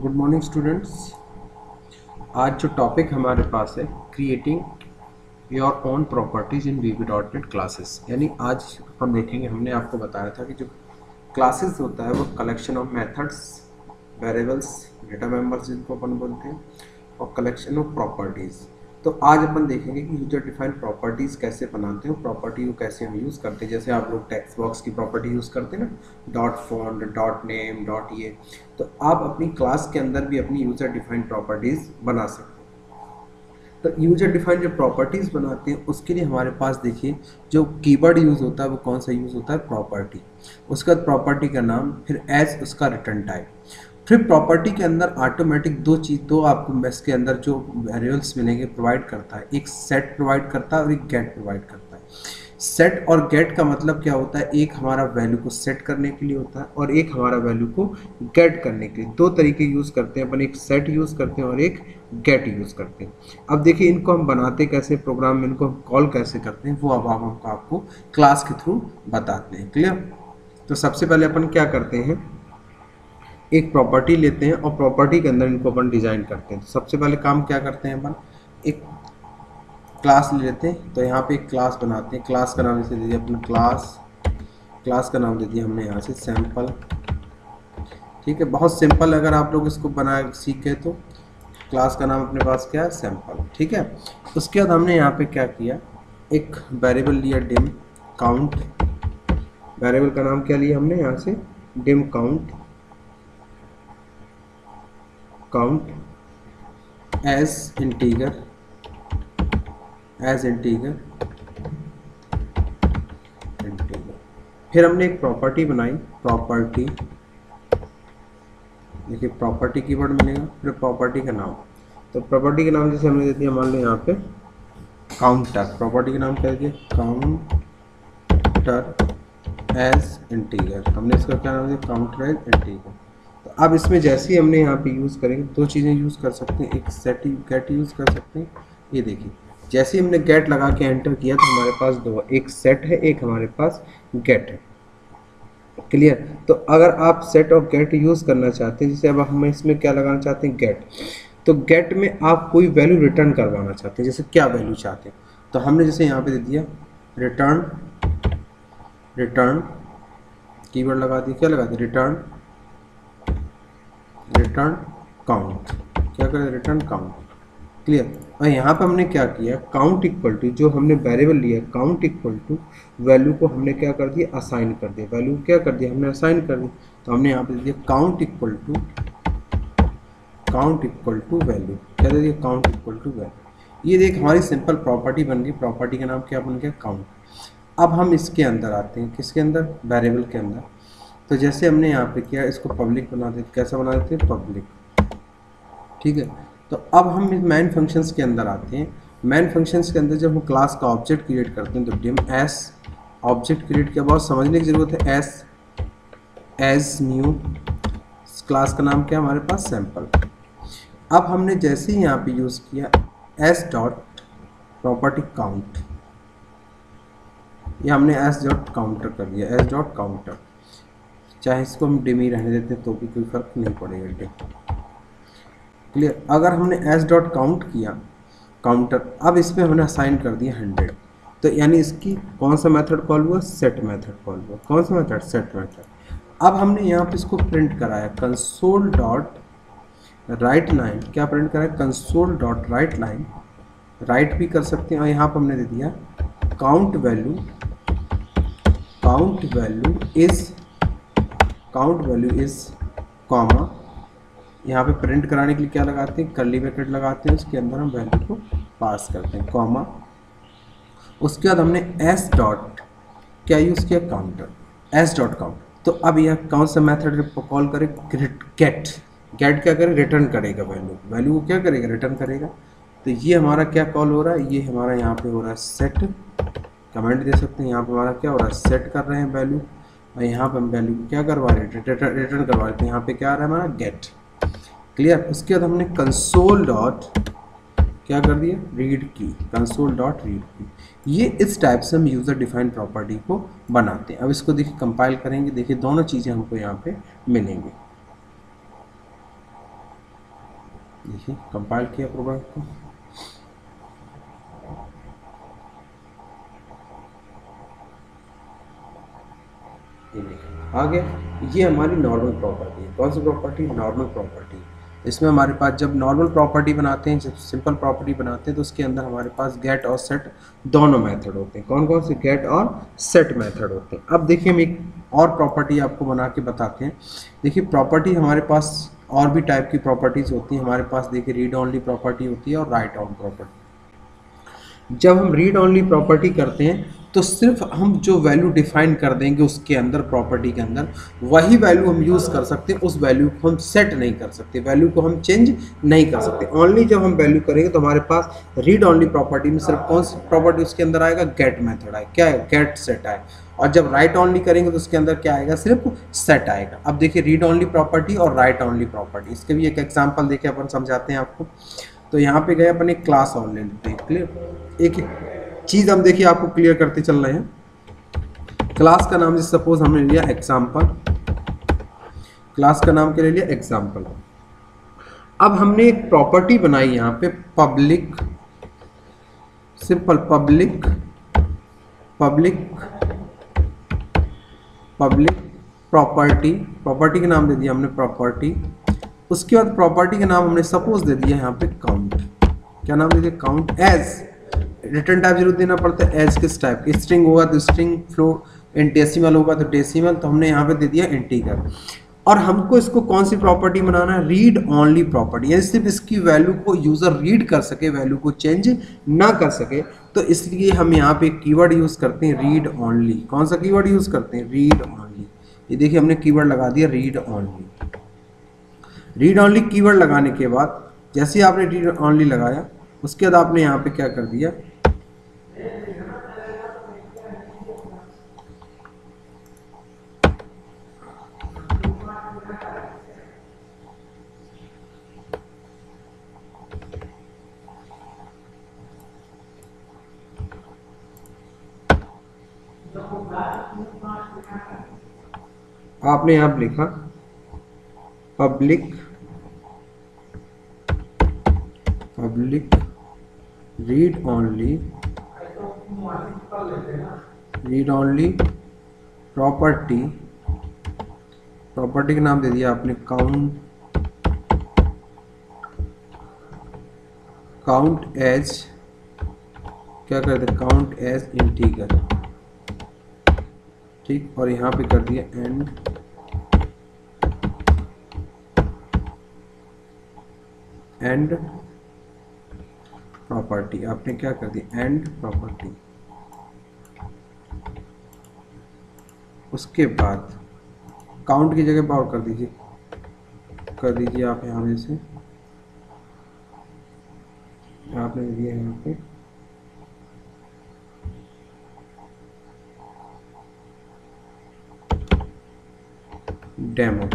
Good morning students. आज जो topic हमारे पास है creating your own properties in VB.NET classes, यानी आज हम देखेंगे। हमने आपको बताया था कि जो क्लासेस होता है वो collection of methods, variables, data members जिनको अपन बोलते हैं, और कलेक्शन ऑफ प्रॉपर्टीज़। तो आज अपन देखेंगे कि यूजर डिफाइंड प्रॉपर्टीज़ कैसे बनाते हैं, प्रॉपर्टी को कैसे हम यूज़ करते हैं। जैसे आप लोग टेक्स्ट बॉक्स की प्रॉपर्टी यूज़ करते हैं ना, dot font, dot name, dot ये, तो आप अपनी क्लास के अंदर भी अपनी यूजर डिफाइंड प्रॉपर्टीज़ बना सकते हैं। तो यूजर डिफाइंड जो प्रॉपर्टीज़ बनाते हैं उसके लिए हमारे पास देखिए जो कीवर्ड यूज़ होता है वो कौन सा यूज़ होता है, प्रॉपर्टी। उसके बाद प्रॉपर्टी का नाम, फिर एज उसका रिटर्न टाइप। फिर प्रॉपर्टी के अंदर ऑटोमेटिक दो आपको इसके अंदर जो वेरिएबल्स मिलेंगे प्रोवाइड करता है, एक सेट प्रोवाइड करता है और एक गेट प्रोवाइड करता है। सेट और गेट का मतलब क्या होता है, एक हमारा वैल्यू को सेट करने के लिए होता है और एक हमारा वैल्यू को गेट करने के लिए। दो तरीके यूज़ करते हैं अपन, एक सेट यूज़ करते हैं और एक गेट यूज़ करते हैं। अब देखिए इनको हम बनाते कैसे, प्रोग्राम में इनको हम कॉल कैसे करते हैं, वो अब हम आपको क्लास के थ्रू बताते हैं। क्लियर? तो सबसे पहले अपन क्या करते हैं, एक प्रॉपर्टी लेते हैं और प्रॉपर्टी के अंदर इनको अपन डिज़ाइन करते हैं। तो सबसे पहले काम क्या करते हैं, अपन एक क्लास ले लेते हैं। तो यहाँ पे एक क्लास बनाते हैं। क्लास का नाम जैसे दे दिया अपना क्लास का नाम दे दिया हमने यहाँ से सैम्पल। ठीक है, बहुत सिंपल। अगर आप लोग इसको बना सीखे तो क्लास का नाम अपने पास क्या है, सैम्पल। ठीक है, उसके बाद हमने यहाँ पे क्या किया, एक वेरिएबल लिया डिम काउंट। वेरिएबल का नाम क्या लिया हमने यहाँ से, डिम काउंट एज इंटीजर फिर हमने एक प्रॉपर्टी बनाई, प्रॉपर्टी। देखिए प्रॉपर्टी कीवर्ड मिलेगा, फिर प्रॉपर्टी का नाम। तो प्रॉपर्टी के नाम जैसे हमने दे दिया, मान लो यहाँ पे काउंटर। प्रॉपर्टी का नाम क्या दिया, काउंटर एज इंटीजर। हमने इसका क्या नाम दिया, काउंटर एज इंटीजर। तो अब इसमें जैसे ही हमने यहाँ पे यूज़ करेंगे, दो चीज़ें यूज़ कर सकते हैं, एक सेट गेट यूज़ कर सकते हैं। ये देखिए जैसे ही हमने गेट लगा के एंटर किया तो हमारे पास दो, एक सेट है, एक हमारे पास गेट है। क्लियर? तो अगर आप सेट और गेट यूज़ करना चाहते हैं, जैसे अब हम इसमें क्या लगाना चाहते हैं, गेट। तो गेट में आप कोई वैल्यू रिटर्न करवाना चाहते हैं, जैसे क्या वैल्यू चाहते हैं, तो हमने जैसे यहाँ पे दे दिया रिटर्न कीवर्ड लगा दिया, क्या लगा दिया, रिटर्न काउंट। क्या करें, रिटर्न काउंट। क्लियर? और यहाँ पर हमने क्या किया, काउंट इक्वल टू, जो हमने वेरिएबल लिया काउंट इक्वल टू वैल्यू को हमने क्या कर दिया, असाइन कर दिया। वैल्यू क्या कर दिया, हमने असाइन कर दी। तो हमने यहाँ पे दे दिया काउंट इक्वल टू वैल्यू। क्या दे दिया, काउंट इक्वल टू वैल्यू। ये देख हमारी सिंपल प्रॉपर्टी बन गई। प्रॉपर्टी का नाम क्या बन गया, काउंट। अब हम इसके अंदर आते हैं, किसके अंदर, वेरिएबल के अंदर। तो जैसे हमने यहाँ पे किया, इसको पब्लिक बना देते। कैसा बना देते हैं, पब्लिक। ठीक है, तो अब हम इस मैन फंक्शंस के अंदर आते हैं। मैन फंक्शंस के अंदर जब हम क्लास का ऑब्जेक्ट क्रिएट करते हैं तो डिम एस ऑब्जेक्ट क्रिएट किया। बहुत समझने की ज़रूरत है। एज न्यू क्लास का नाम क्या है हमारे पास, सैम्पल। अब हमने जैसे ही यहाँ पे यूज़ किया एस डॉट प्रॉपर्टी काउंट, ये हमने एस डॉट काउंटर कर दिया, एस डॉट काउंटर। चाहे इसको हम डिम ही रहने देते तो भी कोई फर्क नहीं पड़ेगा, डिम। क्लियर? अगर हमने एस डॉट काउंट किया काउंटर, अब इसमें हमने असाइन कर दिया 100। तो यानी इसकी कौन सा मेथड कॉल हुआ, सेट मेथड कॉल हुआ। कौन सा मेथड, सेट मेथड। अब हमने यहाँ पे इसको प्रिंट कराया, कंसोल डॉट राइट लाइन। क्या प्रिंट कराया, console dot write line. Right भी कर सकते हैं। और यहाँ पर हमने दे दिया काउंट वैल्यू इज कॉमा। यहाँ पे प्रिंट कराने के लिए क्या लगाते हैं, कर्ली ब्रैकेट लगाते हैं, उसके अंदर हम वैल्यू को पास करते हैं, कॉमा। उसके बाद हमने एस डॉट क्या यूज़ किया, काउंटर, एस डॉट काउंट। तो अब यह कौन सा मेथड कॉल करे, गेट क्या करे, रिटर्न करेगा वैल्यू को क्या करेगा, रिटर्न करेगा। तो ये हमारा क्या कॉल हो रहा है, ये हमारा यहाँ पे हो रहा है सेट। कमेंट दे सकते हैं, यहाँ पे हमारा क्या हो रहा है, सेट कर रहे हैं वैल्यू, और यहाँ पर हम वैल्यू को क्या करवा रहे हैं, रिटर्न करवा रहे हैं। यहाँ पे क्या आ रहा है हमारा, गेट। क्लियर? उसके बाद हमने कंसोल डॉट क्या कर दिया, रीड की, कंसोल डॉट रीड की। ये इस टाइप से हम यूज़र डिफाइंड प्रॉपर्टी को बनाते हैं। अब इसको देखिए कंपाइल करेंगे, देखिए दोनों चीज़ें हमको यहाँ पे मिलेंगी। देखिए कंपाइल किया प्रोग्राम को, ये देखिए आ गया। ये हमारी नॉर्मल प्रॉपर्टी है। कौन सी प्रॉपर्टी? Normal property. इसमें हमारे पास जब नॉर्मल प्रॉपर्टी बनाते हैं, जब सिंपल प्रॉपर्टी बनाते हैं, तो उसके अंदर हमारे पास गेट और सेट दोनों मेथड होते हैं। कौन कौन से? गेट और सेट मेथड होते हैं। अब देखिए हम एक और प्रॉपर्टी आपको बना के बताते हैं। देखिए प्रॉपर्टी हमारे पास और भी टाइप की प्रॉपर्टीज होती हैं हमारे पास। देखिए रीड ओनली प्रॉपर्टी होती है और राइट ऑन प्रॉपर्टी। जब हम रीड ओनली प्रॉपर्टी करते हैं तो सिर्फ हम जो वैल्यू डिफाइन कर देंगे उसके अंदर, प्रॉपर्टी के अंदर, वही वैल्यू हम यूज़ कर सकते हैं। उस वैल्यू को हम सेट नहीं कर सकते, वैल्यू को हम चेंज नहीं कर सकते। ओनली जब हम वैल्यू करेंगे तो हमारे पास रीड ओनली प्रॉपर्टी में सिर्फ कौन सी प्रॉपर्टी उसके अंदर आएगा? गेट मेथड आए, क्या है? गेट सेट आए। और जब राइट ओनली करेंगे तो उसके अंदर क्या आएगा? सिर्फ सेट आएगा। अब देखिए रीड ओनली प्रॉपर्टी और राइट ओनली प्रॉपर्टी, इसके भी एक एग्जाम्पल देखिए अपन समझाते हैं आपको। तो यहाँ पे गए अपन एक क्लास ऑन लेते हैं। क्लियर? एक चीज़ हम देखिए आपको क्लियर करते चल रहे हैं। क्लास का नाम जैसे सपोज हमने लिया एग्जाम्पल, क्लास का नाम क्या ले लिया? एग्जाम्पल। अब हमने एक प्रॉपर्टी बनाई यहाँ पे public, simple public, public public property, property का नाम दे दिया हमने प्रॉपर्टी। उसके बाद प्रॉपर्टी का नाम हमने सपोज दे दिया यहाँ पे काउंट। क्या नाम दे दिया? काउंट। एज रिटर्न टाइप जरूर देना पड़ता है। एज किस टाइप? स्ट्रिंग होगा तो स्ट्रिंग, फ्लोट डेसिमल होगा तो डेसिमल, तो हमने यहाँ पे दे दिया इंटीजर। और हमको इसको कौन सी प्रॉपर्टी बनाना है? रीड ओनली प्रॉपर्टी, यानी सिर्फ इसकी वैल्यू को यूजर रीड कर सके, वैल्यू को चेंज ना कर सके। तो इसलिए हम यहाँ पे कीवर्ड यूज करते हैं रीड ओनली। कौन सा कीवर्ड यूज करते हैं? Read only. ये देखिए हमने कीवर्ड लगा दिया read only. Read only keyword लगाने के बाद जैसे ही आपने रीड ओनली लगाया, उसके बाद आपने यहाँ पे क्या कर दिया? आपने यहाँ लिखा public, public read only, read only property, property का नाम दे दिया आपने काउंट, काउंट एज, क्या कर दे? Count as integer. ठीक, और यहाँ पे कर दिया एंड, एंड प्रॉपर्टी। आपने क्या कर दिया? And property. उसके बाद काउंट की जगह पावर कर दीजिए, कर दीजिए आप यहाँ में से, आपने दिया यहाँ पे डेमो।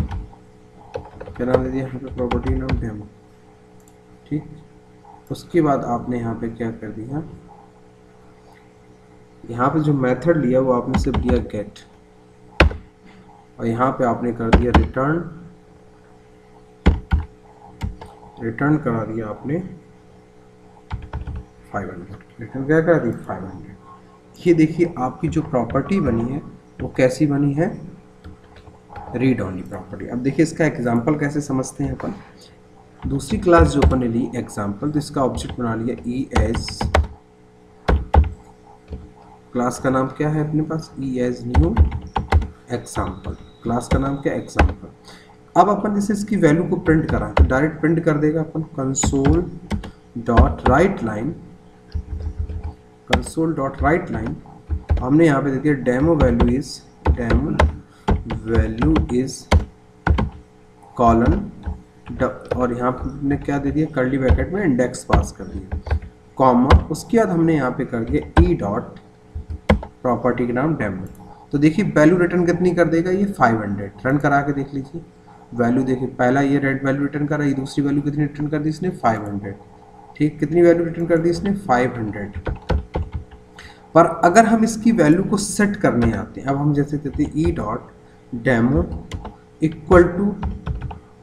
क्या नाम दे दिया यहाँ पे? प्रॉपर्टी नाम डेमो। ठीक, उसके बाद आपने यहाँ पे क्या कर दिया? यहाँ पे जो मेथड लिया वो आपने सिर्फ दिया गेट, और यहाँ पे आपने कर दिया रिटर्न, रिटर्न करा दिया आपने 500। रिटर्न क्या करा दी? 500। ये देखिए आपकी जो प्रॉपर्टी बनी है वो कैसी बनी है? Read only property. अब देखिए इसका एग्जांपल कैसे समझते हैं अपन। दूसरी क्लास जो अपन ने ली एग्जांपल, तो इसका ऑब्जेक्ट बना लिया ई एज, क्लास का नाम क्या है अपने पास? ई एज न्यू एग्जांपल। क्लास का नाम क्या? एग्जांपल। अब अपन जैसे इसकी वैल्यू को प्रिंट करा तो डायरेक्ट प्रिंट कर देगा अपन console dot write line, console dot write line. हमने यहाँ पे दे दिया demo value is, demo value is colon, और यहाँ पे हमने क्या दे दिया? कर्ली ब्रैकेट में इंडेक्स पास कर दिया, कॉमा। उसके बाद हमने यहाँ पे कर दिया ई डॉट प्रॉपर्टी के नाम डेमो। तो देखिए वैल्यू रिटर्न कितनी कर देगा? ये 500। रन करा के देख लीजिए वैल्यू। देखिए पहला ये रेड वैल्यू रिटर्न करा, ये दूसरी वैल्यू कितनी रिटर्न कर दी इसने? 500। ठीक, कितनी वैल्यू रिटर्न कर दी इसने? 500। पर अगर हम इसकी वैल्यू को सेट करने आते हैं, अब हम जैसे कहते हैं e dot demo equal to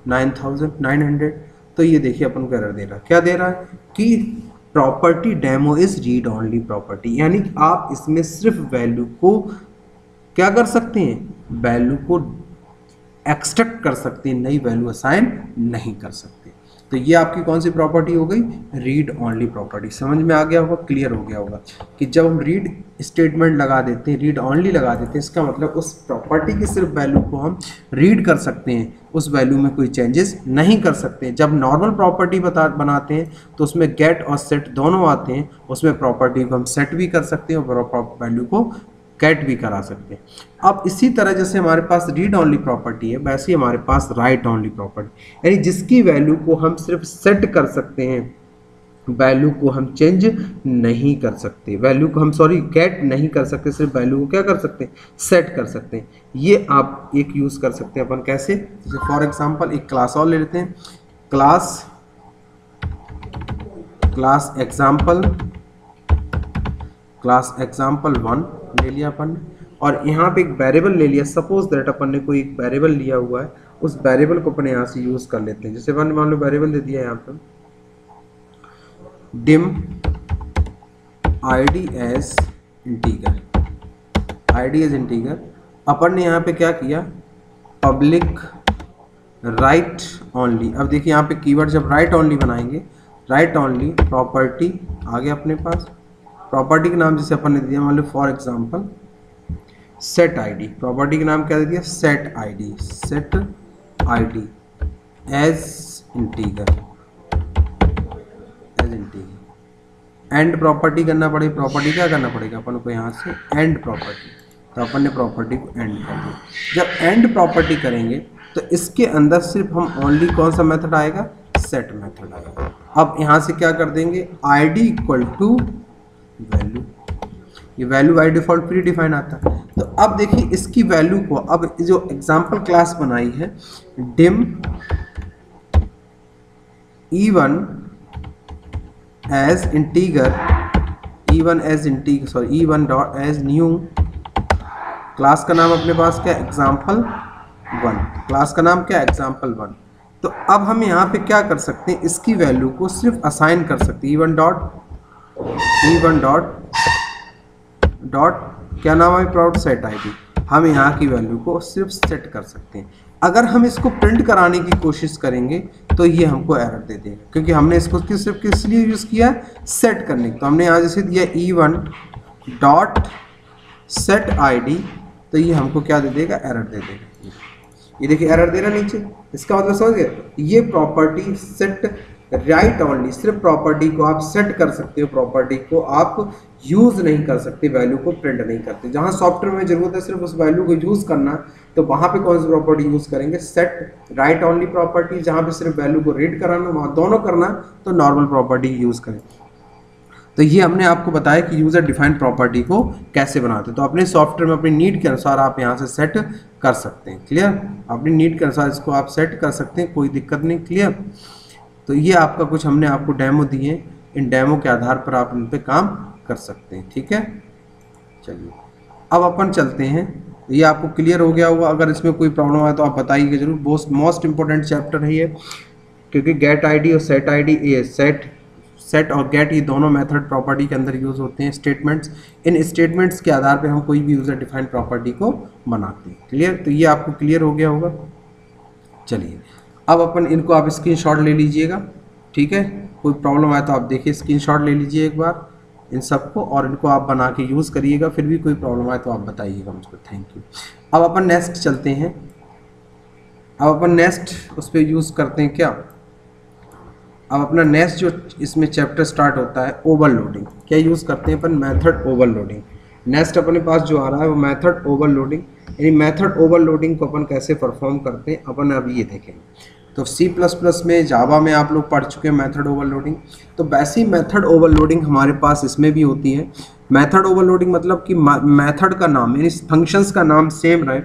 9,900, तो ये देखिए अपन को एरर दे रहा है, क्या दे रहा है कि property demo is read only property, यानी कि आप इसमें सिर्फ वैल्यू को क्या कर सकते हैं, वैल्यू को एक्सट्रैक्ट कर सकते हैं, नई वैल्यू असाइन नहीं कर सकते। तो ये आपकी कौन सी प्रॉपर्टी हो गई, रीड ओनली प्रॉपर्टी। समझ में आ गया होगा, क्लियर हो गया होगा कि जब हम रीड स्टेटमेंट लगा देते हैं, रीड ओनली लगा देते हैं, इसका मतलब उस प्रॉपर्टी की सिर्फ वैल्यू को हम रीड कर सकते हैं, उस वैल्यू में कोई चेंजेस नहीं कर सकते। जब नॉर्मल प्रॉपर्टी बनाते हैं तो उसमें गेट और सेट दोनों आते हैं, उसमें प्रॉपर्टी को हम सेट भी कर सकते हैं और वैल्यू को गेट भी करा सकते हैं। अब इसी तरह जैसे हमारे पास रीड ओनली प्रॉपर्टी है, वैसे ही हमारे पास राइट ओनली प्रॉपर्टी, यानी जिसकी वैल्यू को हम सिर्फ सेट कर सकते हैं, वैल्यू को हम चेंज नहीं कर सकते, वैल्यू को हम गेट नहीं कर सकते, सिर्फ वैल्यू को क्या कर सकते हैं, सेट कर सकते हैं। ये आप एक यूज़ कर सकते हैं अपन कैसे, जैसे फॉर एग्जांपल एक क्लास और ले लेते हैं, क्लास एग्जाम्पल 1 ले लिया अपन ने, और यहाँ पे एक वेरिएबल ले लिया। सपोज दैट अपन ने कोई एक वेरिएबल लिया हुआ है, उस वेरिएबल को अपन यहाँ से यूज़ कर लेते हैं। जैसे अपन मान लो वेरिएबल दे दिया यहाँ पर dim id as integer, अपन ने यहाँ पे क्या किया, पब्लिक राइट ओनली। अब देखिए यहाँ पे कीवर्ड जब राइट ओनली बनाएंगे, राइट ओनली प्रॉपर्टी आ गया अपने पास, प्रॉपर्टी का नाम जैसे अपन ने दिया मान लो for example set ID, property का नाम क्या दे दिया, set ID as integer. And property करना पड़ेगी, प्रॉपर्टी क्या करना पड़ेगा अपन को यहाँ से, एंड प्रॉपर्टी। तो अपन ने प्रॉपर्टी को एंड कर दिया। जब एंड प्रॉपर्टी करेंगे तो इसके अंदर सिर्फ हम ओनली कौन सा मेथड आएगा, सेट मेथड आएगा। अब यहाँ से क्या कर देंगे, id इक्वल टू वैल्यू, ये value by default pre define आता है। तो अब देखिए इसकी वैल्यू को, अब जो एग्जाम्पल क्लास बनाई है dim e1 as integer, e1 dot as new, class का नाम अपने पास क्या, एग्जाम्पल 1, क्लास का नाम क्या, एग्जाम्पल 1। तो अब हम यहाँ पे क्या कर सकते हैं, इसकी वैल्यू को सिर्फ असाइन कर सकते हैं, e1 डॉट क्या नाम है, प्राउड सेट आईडी। हम यहाँ की वैल्यू को सिर्फ सेट कर सकते हैं। अगर हम इसको प्रिंट कराने की कोशिश करेंगे तो ये हमको एरर दे देगा, क्योंकि हमने इसको सिर्फ किस लिए यूज़ किया, सेट करने की। तो हमने यहाँ जैसे दिया e1 डॉट सेट आईडी, तो ये हमको क्या दे देगा, एरर दे देगा। ये देखिए एरर दे रहा नीचे, इसका मतलब समझ गए, ये प्रॉपर्टी सेट राइट ओनली, सिर्फ प्रॉपर्टी को आप सेट कर सकते हो, प्रॉपर्टी को आप यूज़ नहीं कर सकते, वैल्यू को प्रिंट नहीं करते। जहाँ सॉफ्टवेयर में जरूरत है सिर्फ उस वैल्यू को यूज़ करना, तो वहाँ पे कौन सी प्रॉपर्टी यूज़ करेंगे, सेट राइट ओनली प्रॉपर्टी। जहाँ पे सिर्फ वैल्यू को रीड कराना, वहाँ दोनों करना, तो नॉर्मल प्रॉपर्टी यूज़ करें। तो ये हमने आपको बताया कि यूज़र डिफाइंड प्रॉपर्टी को कैसे बनाते हैं। तो अपने सॉफ्टवेयर में अपनी नीड के अनुसार आप यहाँ से सेट कर सकते हैं। क्लियर, अपनी नीड के अनुसार इसको आप सेट कर सकते हैं, कोई दिक्कत नहीं। क्लियर, तो ये आपका कुछ हमने आपको डेमो दिए, इन डेमो के आधार पर आप इन पे काम कर सकते हैं। ठीक है, चलिए अब अपन चलते हैं। ये आपको क्लियर हो गया होगा। अगर इसमें कोई प्रॉब्लम आए तो आप बताइएगा जरूर। मोस्ट इंपॉर्टेंट चैप्टर है ये, क्योंकि गेट आईडी और सेट आईडी, ये सेट और गेट, ये दोनों मेथड प्रॉपर्टी के अंदर यूज़ होते हैं, स्टेटमेंट्स। इन स्टेटमेंट्स के आधार पे हम कोई भी यूज़र डिफाइंड प्रॉपर्टी को बनाते हैं। क्लियर, तो ये आपको क्लियर हो गया होगा। चलिए अब अपन इनको आप स्क्रीनशॉट ले लीजिएगा। ठीक है, कोई प्रॉब्लम आए तो आप देखिए, स्क्रीनशॉट ले लीजिए एक बार इन सबको, और इनको आप बना के यूज़ करिएगा। फिर भी कोई प्रॉब्लम आए तो आप बताइएगा मुझको। Thank you. अब अपन नेक्स्ट चलते हैं। अब अपन नेक्स्ट उस पर यूज़ करते हैं क्या, अब अपना नेक्स्ट जो इसमें चैप्टर स्टार्ट होता है ओवरलोडिंग। क्या यूज़ करते हैं अपन, मेथड ओवरलोडिंग। नेक्स्ट अपने पास जो आ रहा है वो मेथड ओवरलोडिंग, यानी मेथड ओवरलोडिंग को अपन कैसे परफॉर्म करते हैं अपन अब ये देखेंगे। तो C++ में, जावा में आप लोग पढ़ चुके हैं मेथड ओवरलोडिंग। तो वैसी मेथड ओवरलोडिंग हमारे पास इसमें भी होती है। मेथड ओवरलोडिंग मतलब कि मेथड का नाम यानी फंक्शंस का नाम सेम रहे,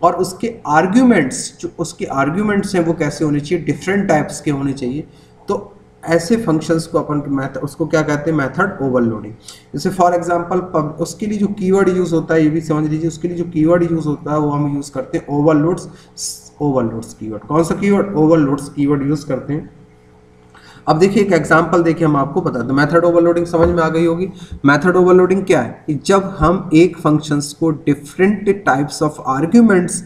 और उसके आर्ग्यूमेंट्स, जो उसके आर्ग्यूमेंट्स हैं वो कैसे होने चाहिए, डिफरेंट टाइप्स के होने चाहिए। तो ऐसे फंक्शंस को अपन उसको क्या कहते हैं, मेथड ओवरलोडिंग। जैसे फॉर एग्जांपल उसके लिए जो कीवर्ड यूज़ होता है, ये भी समझ लीजिए, उसके लिए जो कीवर्ड यूज़ होता है वो हम यूज़ करते हैं ओवरलोड्स कीवर्ड। कौन सा कीवर्ड, ओवरलोड्स कीवर्ड यूज़ करते हैं। अब देखिए एक एग्जांपल देखिए हम आपको बता दें, मेथड ओवरलोडिंग समझ में आ गई होगी। मेथड ओवरलोडिंग क्या है कि जब हम एक फंक्शंस को डिफरेंट टाइप्स ऑफ आर्ग्यूमेंट्स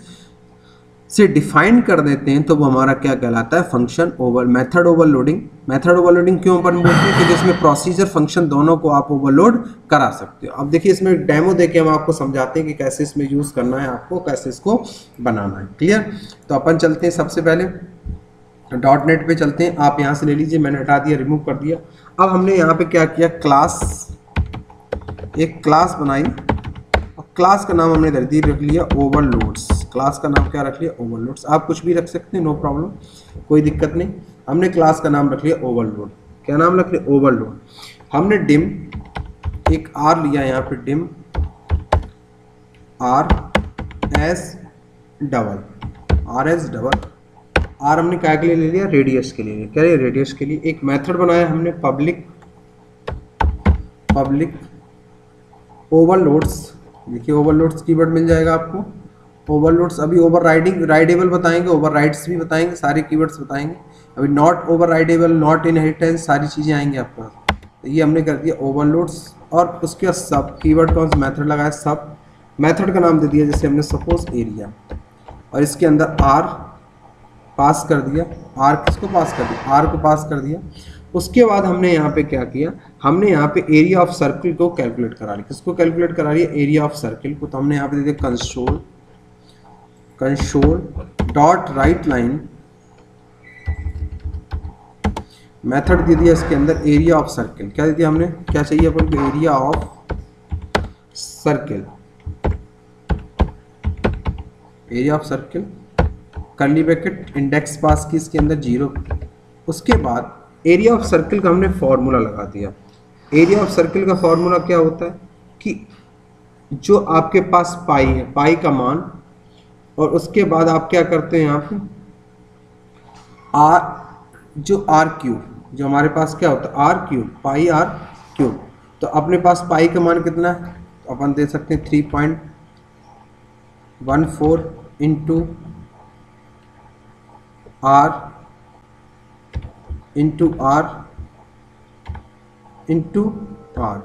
से डिफाइन कर देते हैं तो वो हमारा क्या कहलाता है, function over method overloading. Method overloading क्यों अपन बोलते हैं, क्योंकि इसमें प्रोसीजर फंक्शन दोनों को आप ओवरलोड करा सकते हो। अब देखिए इसमें डेमो देके हम आपको समझाते हैं कि कैसे इसमें यूज करना है, आपको कैसे इसको बनाना है। क्लियर? तो अपन चलते हैं सबसे पहले डॉट नेट पे चलते हैं। आप यहाँ से ले लीजिए, मैंने हटा दिया, रिमूव कर दिया। अब हमने यहाँ पे क्या किया, क्लास, एक क्लास बनाई और क्लास का नाम हमने रख लिया ओवरलोड्स। क्लास का नाम क्या रख लिया, ओवरलोड्स। आप कुछ भी रख सकते हैं, नो प्रॉब्लम, कोई दिक्कत नहीं। हमने क्लास का नाम रख लिया ओवरलोड। क्या नाम रख लिया, ओवरलोड। हमने डिम एक आर लिया यहाँ पे, dim r as double, r as double. R हमने क्या के लिए ले लिया, रेडियस के लिए। क्या है, रेडियस के लिए। एक मेथड बनाया हमने पब्लिक ओवरलोड्स। देखिए ओवरलोड्स कीवर्ड मिल जाएगा आपको। ओवरलोड्स अभी ओवर राइडेबल बताएंगे, ओवर राइड्स भी बताएंगे, सारे कीवर्ड्स बताएंगे। अभी नॉट ओवर राइडेबल, नॉट इनहेरिटेंस, सारी चीज़ें आएंगी आपके पास। तो ये हमने कर दिया ओवरलोड्स। और उसके बाद सब कीवर्ड कौन सा मेथड लगाया, सब। मेथड का नाम दे दिया जैसे हमने सपोज एरिया, और इसके अंदर आर पास कर दिया। आर किसको पास कर दिया, आर को पास कर दिया। उसके बाद हमने यहाँ पे क्या किया, हमने यहाँ पे एरिया ऑफ सर्किल को कैलकुलेट करा लिया। किसको कैलकुलेट करा लिया, एरिया ऑफ सर्किल को। तो हमने यहाँ पे दे दिया console dot write line, method दे दिया इसके अंदर एरिया ऑफ सर्किल। क्या दे दिया हमने, क्या चाहिए अपन को, area of circle, area of circle, curly bracket, index pass की इसके अंदर 0। उसके बाद एरिया ऑफ सर्किल का हमने फॉर्मूला लगा दिया। एरिया ऑफ सर्किल का फॉर्मूला क्या होता है कि जो आपके पास पाई है, पाई का मान, और उसके बाद आप क्या करते हैं यहाँ पे आर, जो आर क्यूब, जो हमारे पास क्या होता है r cube, pi r cube. तो अपने पास पाई का मान कितना है, तो अपन दे सकते हैं 3.14 इंटू आर इंटू आर,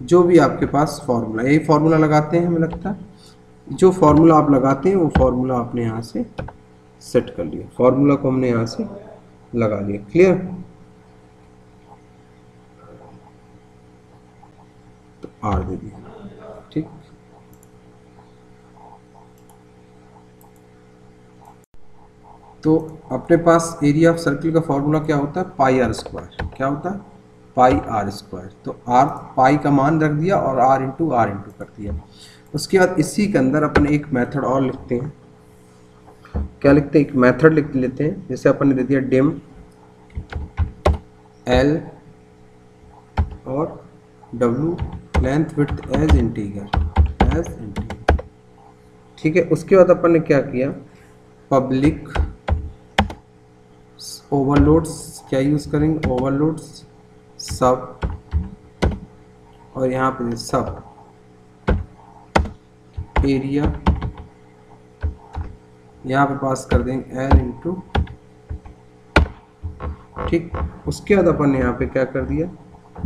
जो भी आपके पास फॉर्मूला, यही फॉर्मूला लगाते हैं हमें लगता है। जो फॉर्मूला आप लगाते हैं वो फॉर्मूला आपने यहाँ से सेट कर लिया, फॉर्मूला को हमने यहाँ से लगा लिया। क्लियर? तो आर दे दिया, ठीक। तो अपने पास एरिया ऑफ सर्किल का फॉर्मूला क्या होता है, पाई आर स्क्वायर। क्या होता है, पाई आर स्क्वायर। तो आर, पाई का मान रख दिया और आर इंटू कर दिया। उसके बाद इसी के अंदर अपन एक मेथड और लिखते हैं। क्या लिखते हैं, एक मेथड लिख लेते हैं। जैसे अपन ने दे दिया डिम एल और डब्ल्यू लेंथ विड्थ एज इंटीजर, ठीक है। उसके बाद अपन ने क्या किया, पब्लिक ओवरलोड्स, क्या यूज करेंगे, ओवरलोड्स सब, और यहाँ पे सब एरिया यहाँ पे पास कर देंगे एल इंटू, ठीक। उसके बाद अपन ने यहाँ पे क्या कर दिया,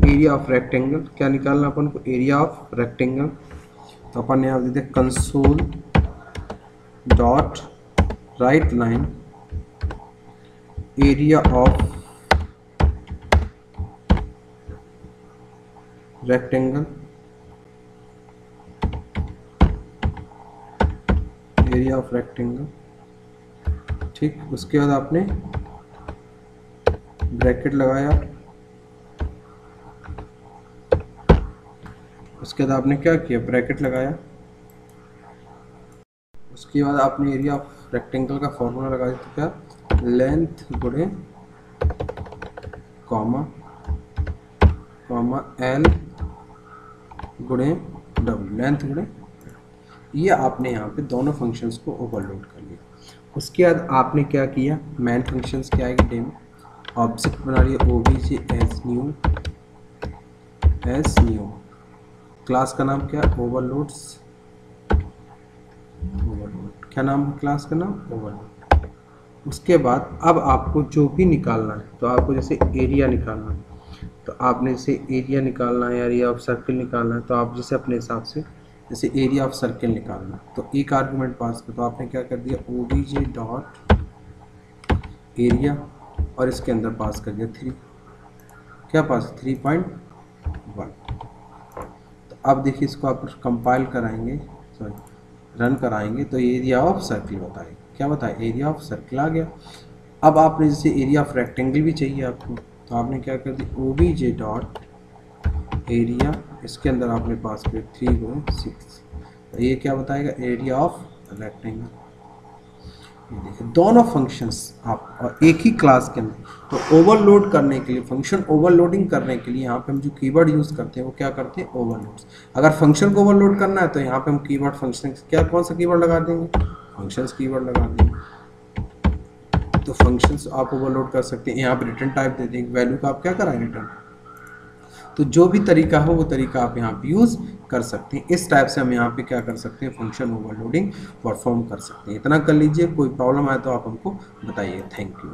एरिया ऑफ रेक्टेंगल। क्या निकालना अपन को, एरिया ऑफ रेक्टेंगल। तो अपन ने यहाँ दे दिया console dot write line area of rectangle, area of rectangle, ठीक। उसके बाद आपने ब्रैकेट लगाया। उसके बाद आपने क्या किया, ब्रैकेट लगाया। उसके बाद आपने एरिया ऑफ रेक्टेंगल का फॉर्मूला लगाया। तो क्या, लेंथ गुणे कॉमा एल गुणे डब्ल्यू, लेंथ गुणे। ये आपने यहाँ पे दोनों फंक्शंस को ओवरलोड कर लिया। उसके बाद आपने क्या किया, मेन फंक्शंस क्या है, डिम ऑब्जेक्ट बना लिया ओबीजे एज न्यू, क्लास का नाम क्या, ओवरलोड। क्या नाम है क्लास का नाम, ओवरलोड। उसके बाद अब आपको जो भी निकालना है, तो आपको जैसे एरिया निकालना है, तो आपने जैसे एरिया निकालना है, एरिया ऑफ सर्किल निकालना है, तो आप जैसे अपने हिसाब से जैसे एरिया ऑफ सर्किल निकालना है, तो एक आर्गुमेंट पास कर, तो आपने क्या कर दिया ओबीजे डॉट एरिया और इसके अंदर पास कर दिया 3, क्या पास 3.1। तो अब देखिए इसको आप कंपाइल कराएंगे, सॉरी रन कराएंगे, तो एरिया ऑफ सर्किल बताएगा, क्या बताए एरिया ऑफ सर्किल आ गया। अब आपने जैसे एरिया ऑफ रेक्टेंगल भी चाहिए आपको, तो आपने क्या कर दिया ओबीजे डॉट एरिया, इसके अंदर आपने पास कर 3/6, तो ये क्या बताएगा एरिया ऑफ रेक्टेंगल। ये देखिए दोनों फंक्शंस आप और एक ही क्लास के अंदर, तो ओवरलोड करने के लिए, फंक्शन ओवरलोडिंग करने के लिए यहाँ पे हम जो कीवर्ड यूज़ करते हैं वो क्या करते हैं ओवरलोड्स। अगर फंक्शन को ओवरलोड करना है तो यहाँ पे हम कीवर्ड फंक्शन क्या कौन सा कीवर्ड लगा देंगे, फंक्शंस कीवर्ड लगा देंगे। तो फंक्शंस आप ओवरलोड कर सकते हैं, यहाँ पे रिटर्न टाइप दे देंगे, वैल्यू का आप क्या कराएंगे रिटर्न। तो जो भी तरीका हो वो तरीका आप यहाँ पे यूज़ कर सकते हैं। इस टाइप से हम यहाँ पे क्या कर सकते हैं फंक्शन ओवरलोडिंग परफॉर्म कर सकते हैं। इतना कर लीजिए, कोई प्रॉब्लम आए तो आप हमको बताइए। Thank you.